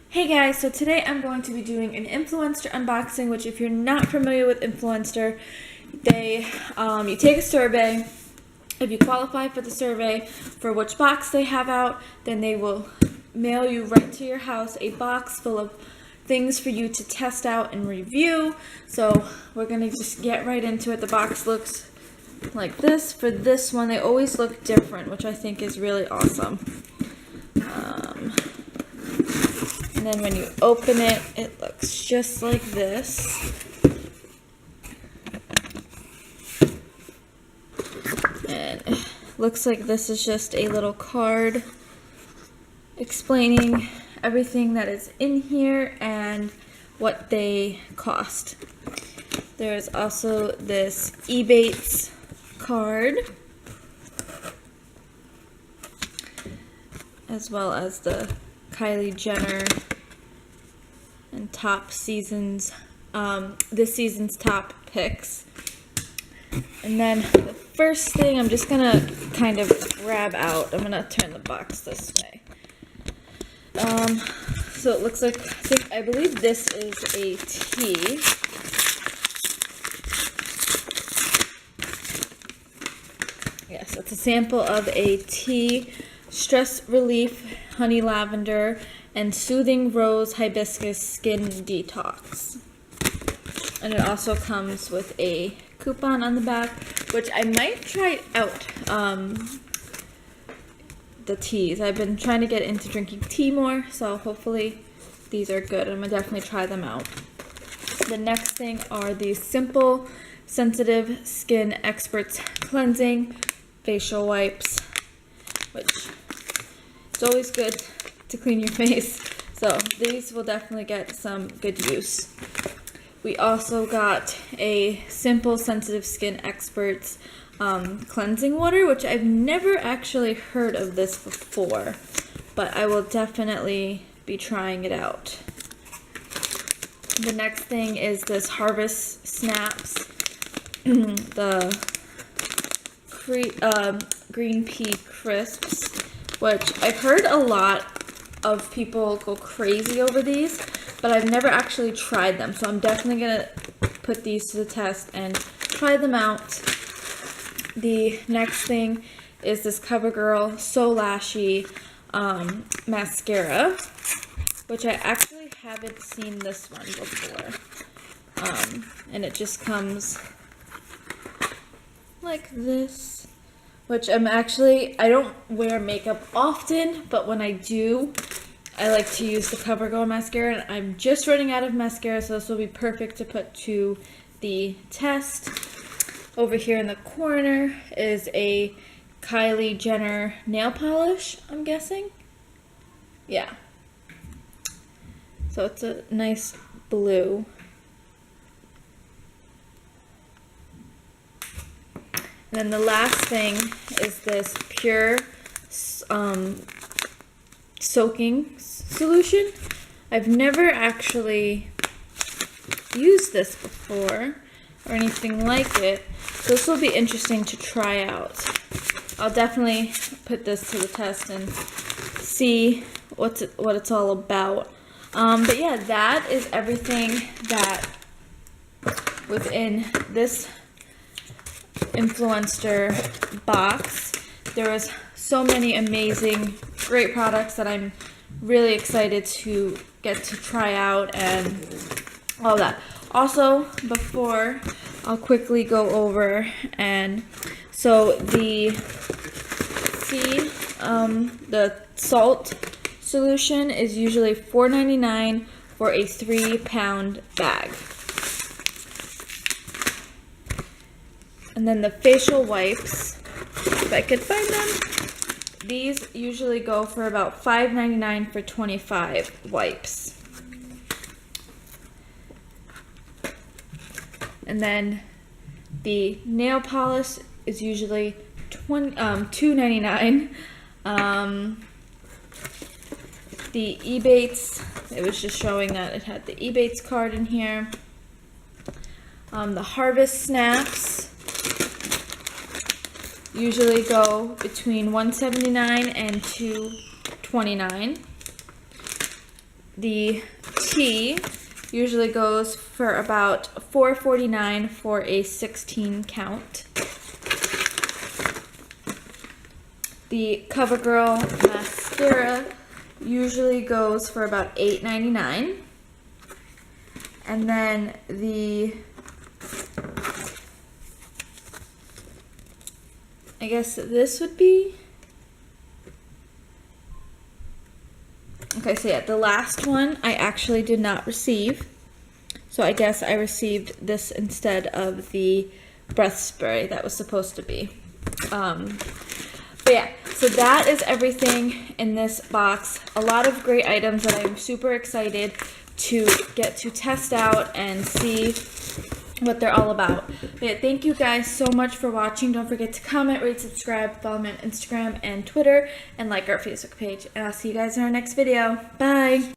Hey guys, so today I'm going to be doing an Influenster unboxing, which if you're not familiar with Influenster, you take a survey. If you qualify for the survey for which box they have out, then they will mail you right to your house a box full of things for you to test out and review. So we're going to just get right into it. The box looks like this. For this one, they always look different, which I think is really awesome. And then when you open it, it looks just like this. And it looks like this is just a little card explaining everything that is in here and what they cost. There's also this Ebates card, as well as the Kylie Jenner and this season's top picks. And then the first thing I'm just gonna kind of grab out, I'm gonna turn the box this way. So it looks like, I believe this is a tea. Yes, it's a sample of a tea, stress relief, honey lavender, and soothing rose hibiscus skin detox. And it also comes with a coupon on the back, which I might try out. The teas. I've been trying to get into drinking tea more, so hopefully these are good. I'm gonna definitely try them out. The next thing are these simple, sensitive skin experts cleansing facial wipes, which it's always good to clean your face, so these will definitely get some good use. We also got a simple sensitive skin experts cleansing water, which I've never actually heard of this before, but I will definitely be trying it out. The next thing is this Harvest Snaps, the green pea crisps, which I've heard a lot of people go crazy over these, but I've never actually tried them, so I'm definitely gonna put these to the test and try them out. The next thing is this CoverGirl So Lashy mascara, which I actually haven't seen this one before, and it just comes like this, which I don't wear makeup often, but when I do, I like to use the CoverGirl mascara, and I'm just running out of mascara, so this will be perfect to put to the test. Over here in the corner is a Kylie Jenner nail polish, I'm guessing. Yeah. So it's a nice blue. And then the last thing is this pure soaking solution. I've never actually used this before or anything like it, so this will be interesting to try out. I'll definitely put this to the test and see what it's all about. But yeah, that is everything that was in this Influenster box. There was so many amazing, great products that I'm really excited to get to try out and all that. Also, before, I'll quickly go over, and so the salt solution is usually $4.99 for a 3-pound bag. And then the facial wipes, if I could find them, these usually go for about $5.99 for 25 wipes. And then the nail polish is usually $2.99. The Ebates It was just showing that it had the Ebates card in here. The Harvest Snaps usually go between $1.79 and $2.29. The tea usually goes for about $4.49 for a 16 count. The CoverGirl mascara usually goes for about $8.99. And then I guess this would be, okay, so yeah, the last one I actually did not receive. So I guess I received this instead of the breath spray that was supposed to be. But yeah, so that is everything in this box. A lot of great items that I'm super excited to get to test out and see what they're all about. But yeah, thank you guys so much for watching. Don't forget to comment, rate, subscribe, follow me on Instagram and Twitter, and like our Facebook page. And I'll see you guys in our next video. Bye!